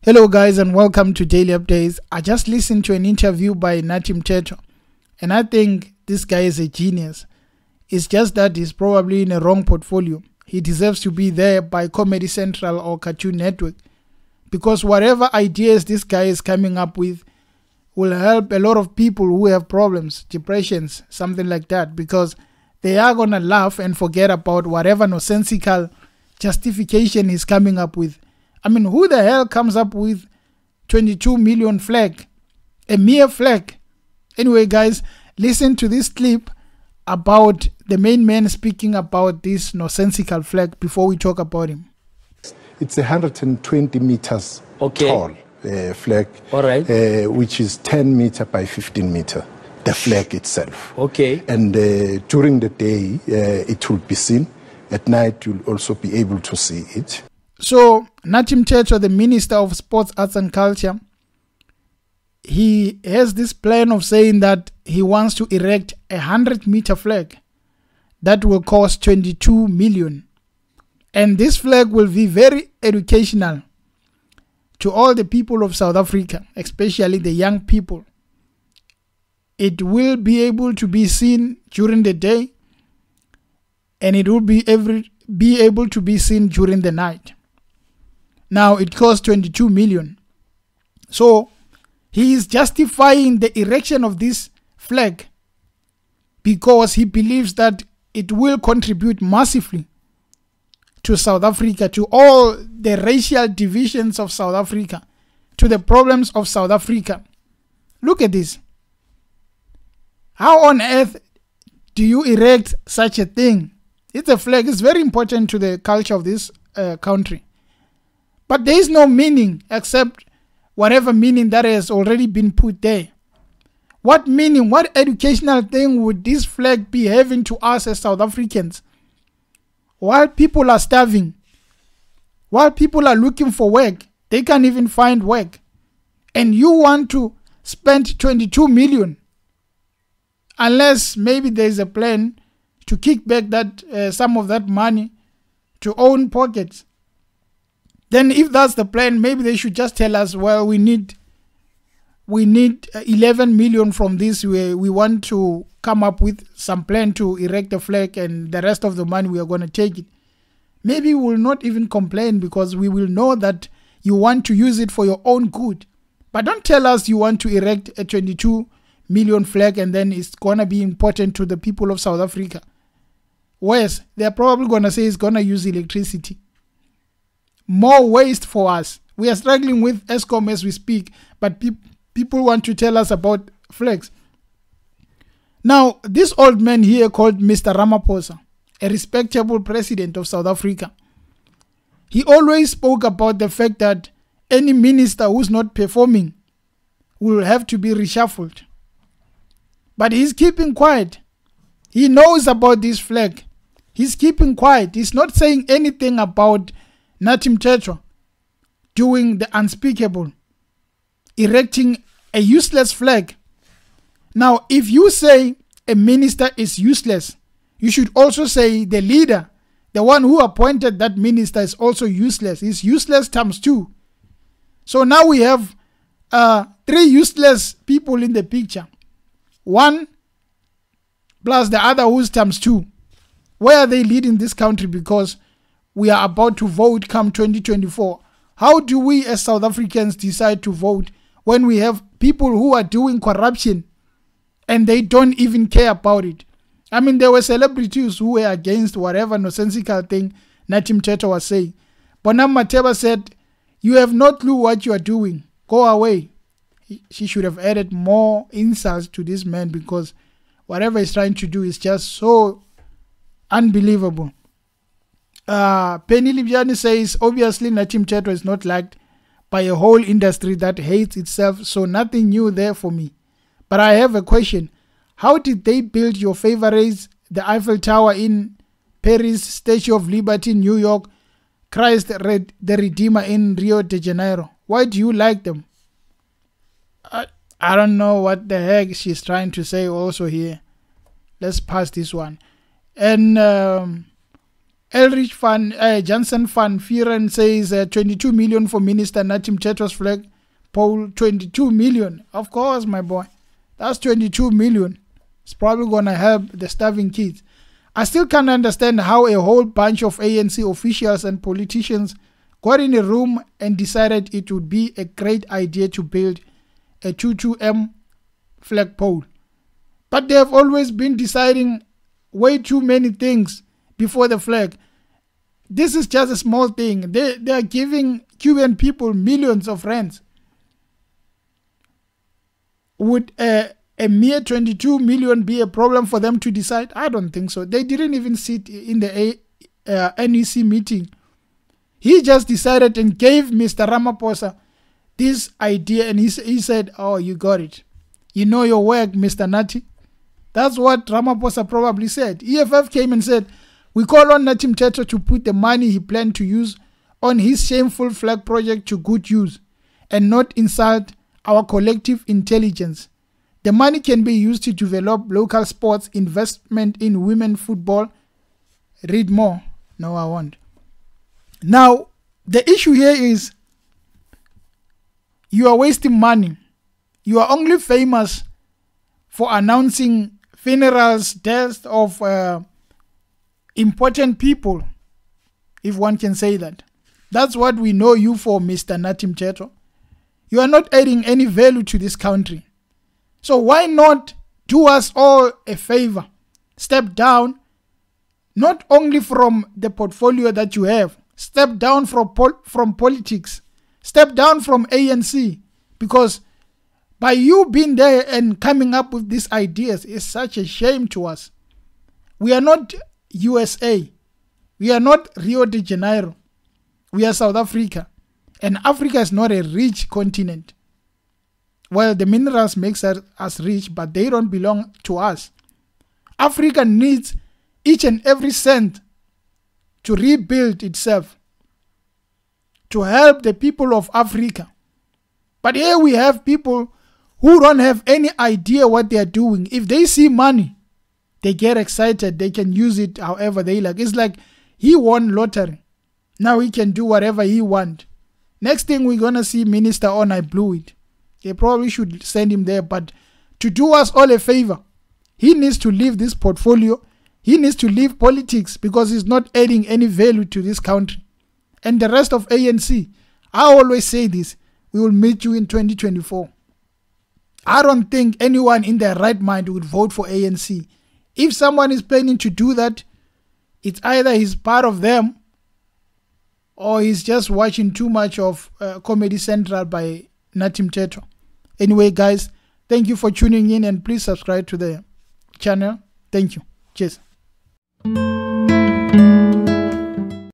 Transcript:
Hello guys and welcome to Daily Updates. I just listened to an interview by Nathi Mthethwa and I think this guy is a genius. It's just that he's probably in a wrong portfolio. He deserves to be there by Comedy Central or Cartoon Network, because whatever ideas this guy is coming up with will help a lot of people who have problems, depressions, something like that, because they are going to laugh and forget about whatever nonsensical justification he's coming up with. I mean, who the hell comes up with 22 million flag? A mere flag. Anyway, guys, listen to this clip about the main man speaking about this nonsensical flag before we talk about him. It's 120 meters tall flag, all right, which is 10 meter by 15 meter, the flag itself. Okay. And during the day, it will be seen. At night, you'll also be able to see it. So, Nathi Mthethwa, the Minister of Sports, Arts and Culture, he has this plan of saying that he wants to erect a 100-meter flag that will cost 22 million. And this flag will be very educational to all the people of South Africa, especially the young people. It will be able to be seen during the day and it will be able to be seen during the night. Now it costs 22 million. So he is justifying the erection of this flag because he believes that it will contribute massively to South Africa, to all the racial divisions of South Africa, to the problems of South Africa. Look at this. How on earth do you erect such a thing? It's a flag. It's very important to the culture of this country. But there is no meaning except whatever meaning that has already been put there. What meaning, what educational thing would this flag be having to us as South Africans? While people are starving, while people are looking for work, they can't even find work. And you want to spend 22 million, unless maybe there is a plan to kick back that some of that money to own pockets. Then if that's the plan, maybe they should just tell us, well, we need 11 million from this. We want to come up with some plan to erect a flag, and the rest of the money we are going to take it. Maybe we will not even complain because we will know that you want to use it for your own good. But don't tell us you want to erect a 22 million flag and then it's going to be important to the people of South Africa. Whereas they're probably going to say it's going to use electricity. More waste for us. We are struggling with Eskom as we speak, but people want to tell us about flags. Now, this old man here called Mr. Ramaphosa, a respectable president of South Africa, he always spoke about the fact that any minister who's not performing will have to be reshuffled. But he's keeping quiet. He knows about this flag. He's keeping quiet. He's not saying anything about Nathi Mthethwa doing the unspeakable, erecting a useless flag. Now, if you say a minister is useless, you should also say the leader, the one who appointed that minister, is also useless. He's useless times 2. So now we have 3 useless people in the picture. 1 plus the other who's times 2. Where are they leading this country? Because we are about to vote come 2024. How do we as South Africans decide to vote when we have people who are doing corruption and they don't even care about it? I mean, there were celebrities who were against whatever nonsensical thing Nathi Mthethwa was saying. But now Mthethwa said, you have no clue what you are doing. Go away. She should have added more insults to this man because whatever he's trying to do is just so unbelievable. Penny Libyani says, obviously Nathi Mthethwa is not liked by a whole industry that hates itself, so nothing new there for me. But I have a question. How did they build your favorites, the Eiffel Tower in Paris, Statue of Liberty in New York, Christ the Redeemer in Rio de Janeiro? Why do you like them? I don't know what the heck she's trying to say also here. Let's pass this one. And Elrich van Janssen van Vieren says 22 million for Minister Nathi Mthethwa's flag pole. 22 million. Of course, my boy. That's 22 million. It's probably going to help the starving kids. I still can't understand how a whole bunch of ANC officials and politicians got in a room and decided it would be a great idea to build a 22M flagpole. But they have always been deciding way too many things before the flag. This is just a small thing. They are giving Cuban people millions of rands. Would a mere 22 million be a problem for them to decide? I don't think so. They didn't even sit in the NEC meeting. He just decided and gave Mr. Ramaphosa this idea, and he said, oh, you got it. You know your work, Mr. Nathi. That's what Ramaphosa probably said. EFF came and said, we call on Nathi Mthethwa to put the money he planned to use on his shameful flag project to good use and not insult our collective intelligence. The money can be used to develop local sports, investment in women football. Read more. No, I won't. Now, the issue here is you are wasting money. You are only famous for announcing funerals, deaths of important people, if one can say that. That's what we know you for, Mr. Nathi Mthethwa. You are not adding any value to this country. So why not do us all a favor? Step down, not only from the portfolio that you have, step down from politics, step down from ANC, because by you being there and coming up with these ideas is such a shame to us. We are not USA. We are not Rio de Janeiro. We are South Africa. And Africa is not a rich continent. Well, the minerals makes us rich, but they don't belong to us. Africa needs each and every cent to rebuild itself, to help the people of Africa. But here we have people who don't have any idea what they are doing. If they see money, they get excited. They can use it however they like. It's like he won lottery. Now he can do whatever he wants. Next thing we're going to see Minister on, I blew it. They probably should send him there. But to do us all a favor, he needs to leave this portfolio. He needs to leave politics because he's not adding any value to this country. And the rest of ANC, I always say this, we will meet you in 2024. I don't think anyone in their right mind would vote for ANC. If someone is planning to do that, it's either he's part of them or he's just watching too much of Comedy Central by Nathi Mthethwa. Anyway, guys, thank you for tuning in and please subscribe to the channel. Thank you. Cheers.